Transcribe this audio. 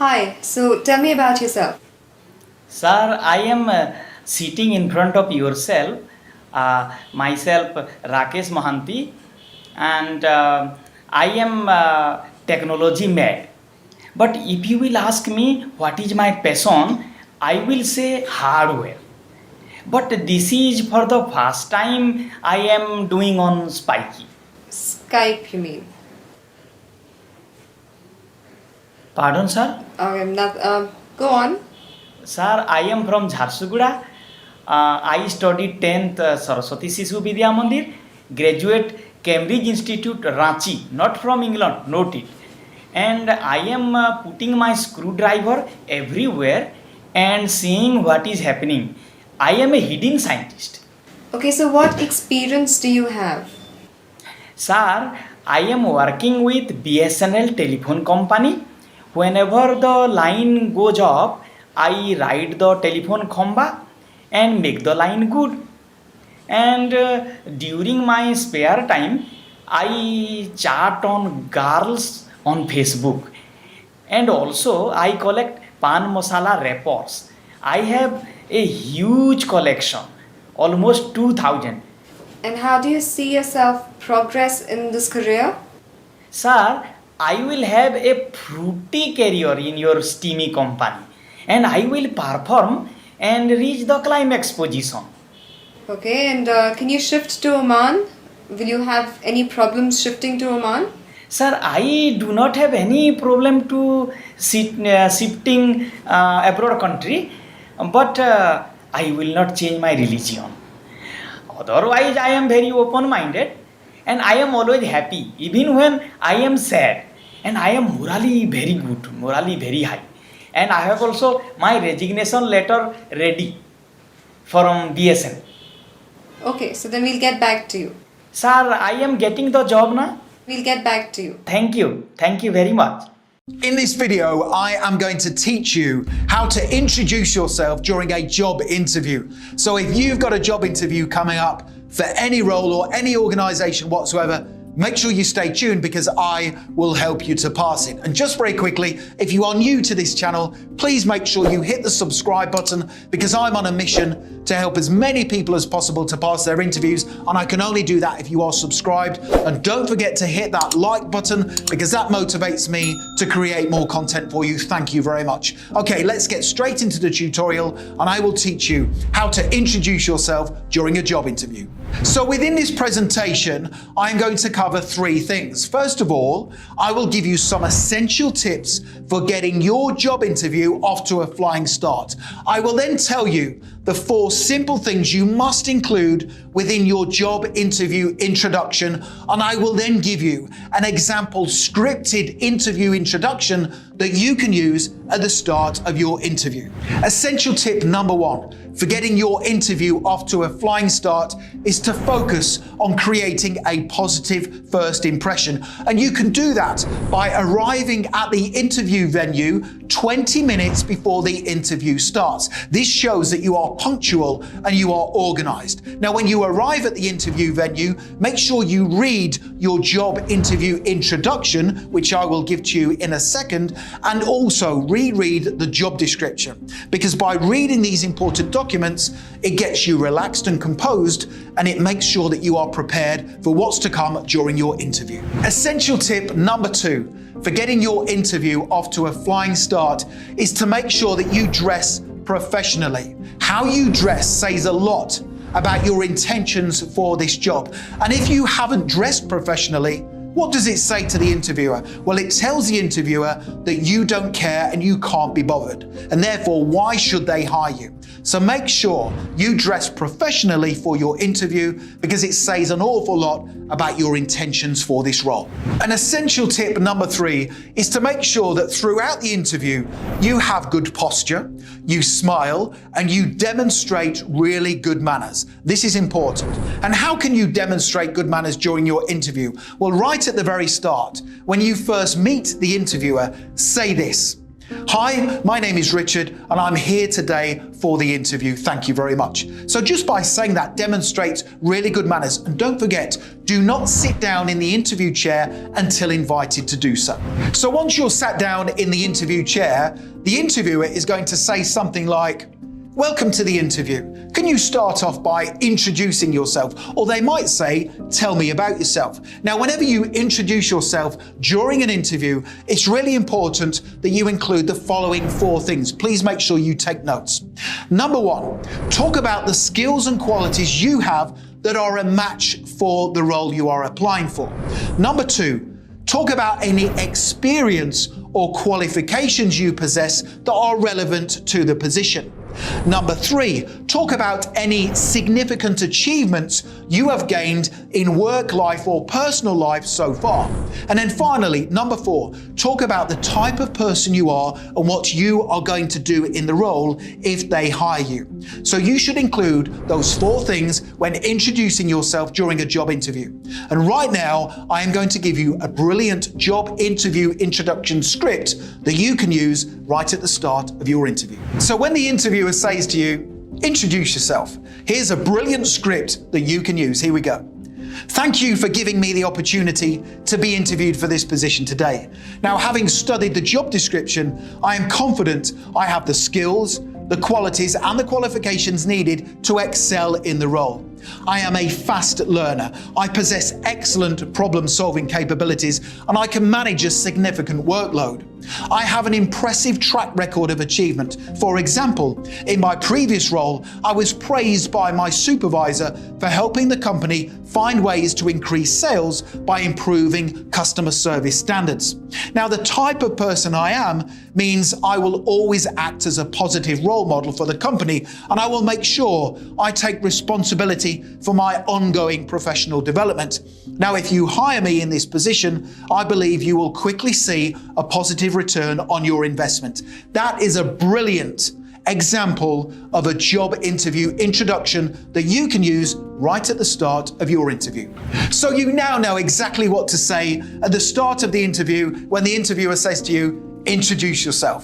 Hi, so tell me about yourself. Sir, I am sitting in front of yourself, myself Rakesh Mohanty, and I am technology mad. But if you will ask me what is my passion, I will say hardware. But this is for the first time I am doing on Spiky. Skype, you mean? Pardon, sir? Go on. Sir, I am from Jharsuguda. I studied 10th Saraswati Sishu Vidya Mandir, graduate Cambridge Institute Ranchi, not from England, note it. And I am putting my screwdriver everywhere and seeing what is happening. I am a hidden scientist. Okay, so what experience do you have? Sir, I am working with BSNL telephone company. Whenever the line goes up, I ride the telephone khamba and make the line good. And during my spare time, I chat on girls on Facebook. And also, I collect pan masala wrappers. I have a huge collection, almost 2000. And how do you see yourself progress in this career? Sir, I will have a fruity career in your steamy company and I will perform and reach the climax position. Okay, and can you shift to Oman? Will you have any problems shifting to Oman? Sir, I do not have any problem to shifting abroad country, but I will not change my religion. Otherwise, I am very open-minded and I am always happy, even when I am sad. And I am morally very good, morally very high. And I have also my resignation letter ready from BSN. Okay, so then we'll get back to you. Sir, I am getting the job now. We'll get back to you. Thank you. Thank you very much. In this video, I am going to teach you how to introduce yourself during a job interview. So if you've got a job interview coming up for any role or any organization whatsoever, make sure you stay tuned because I will help you to pass it. And just very quickly, if you are new to this channel, please make sure you hit the subscribe button because I'm on a mission to help as many people as possible to pass their interviews. And I can only do that if you are subscribed. And don't forget to hit that like button because that motivates me to create more content for you. Thank you very much. Okay, let's get straight into the tutorial and I will teach you how to introduce yourself during a job interview. So within this presentation, I'm going to cover three things. First of all, I will give you some essential tips for getting your job interview off to a flying start. I will then tell you the 4 simple things you must include within your job interview introduction, and I will then give you an example scripted interview introduction that you can use at the start of your interview. Essential tip number 1 for getting your interview off to a flying start is to focus on creating a positive first impression. And you can do that by arriving at the interview venue 20 minutes before the interview starts. This shows that you are punctual and you are organized. Now, when you arrive at the interview venue, make sure you read your job interview introduction, which I will give to you in a second, and also reread the job description. Because by reading these important documents, it gets you relaxed and composed, and it makes sure that you are prepared for what's to come during your interview. Essential tip number 2 for getting your interview off to a flying start is to make sure that you dress professionally. How you dress says a lot about your intentions for this job. And if you haven't dressed professionally, what does it say to the interviewer? Well, it tells the interviewer that you don't care and you can't be bothered. And therefore, why should they hire you? So make sure you dress professionally for your interview because it says an awful lot about your intentions for this role. An essential tip number 3 is to make sure that throughout the interview, you have good posture, you smile, and you demonstrate really good manners. This is important. And how can you demonstrate good manners during your interview? Well, right at the very start, when you first meet the interviewer, say this: Hi, my name is Richard and I'm here today for the interview. Thank you very much. So just by saying that demonstrates really good manners. And don't forget, do not sit down in the interview chair until invited to do so. So once you're sat down in the interview chair, the interviewer is going to say something like, "Welcome to the interview. Can you start off by introducing yourself?" Or they might say, "Tell me about yourself." Now, whenever you introduce yourself during an interview, it's really important that you include the following 4 things. Please make sure you take notes. Number 1, talk about the skills and qualities you have that are a match for the role you are applying for. Number 2, talk about any experience or qualifications you possess that are relevant to the position. Number 3, talk about any significant achievements you have gained in work life or personal life so far. And then finally, number 4, talk about the type of person you are and what you are going to do in the role if they hire you. So you should include those 4 things when introducing yourself during a job interview. And right now, I am going to give you a brilliant job interview introduction script that you can use right at the start of your interview. So when the interviewer says to you, "Introduce yourself," here's a brilliant script that you can use. Here we go. "Thank you for giving me the opportunity to be interviewed for this position today. Now, having studied the job description, I am confident I have the skills, the qualities and the qualifications needed to excel in the role. I am a fast learner. I possess excellent problem-solving capabilities and I can manage a significant workload. I have an impressive track record of achievement. For example, in my previous role, I was praised by my supervisor for helping the company find ways to increase sales by improving customer service standards. Now, the type of person I am means I will always act as a positive role model for the company, and I will make sure I take responsibility for my ongoing professional development. Now, if you hire me in this position, I believe you will quickly see a positive return on your investment." That is a brilliant example of a job interview introduction that you can use right at the start of your interview. So you now know exactly what to say at the start of the interview when the interviewer says to you, "Introduce yourself."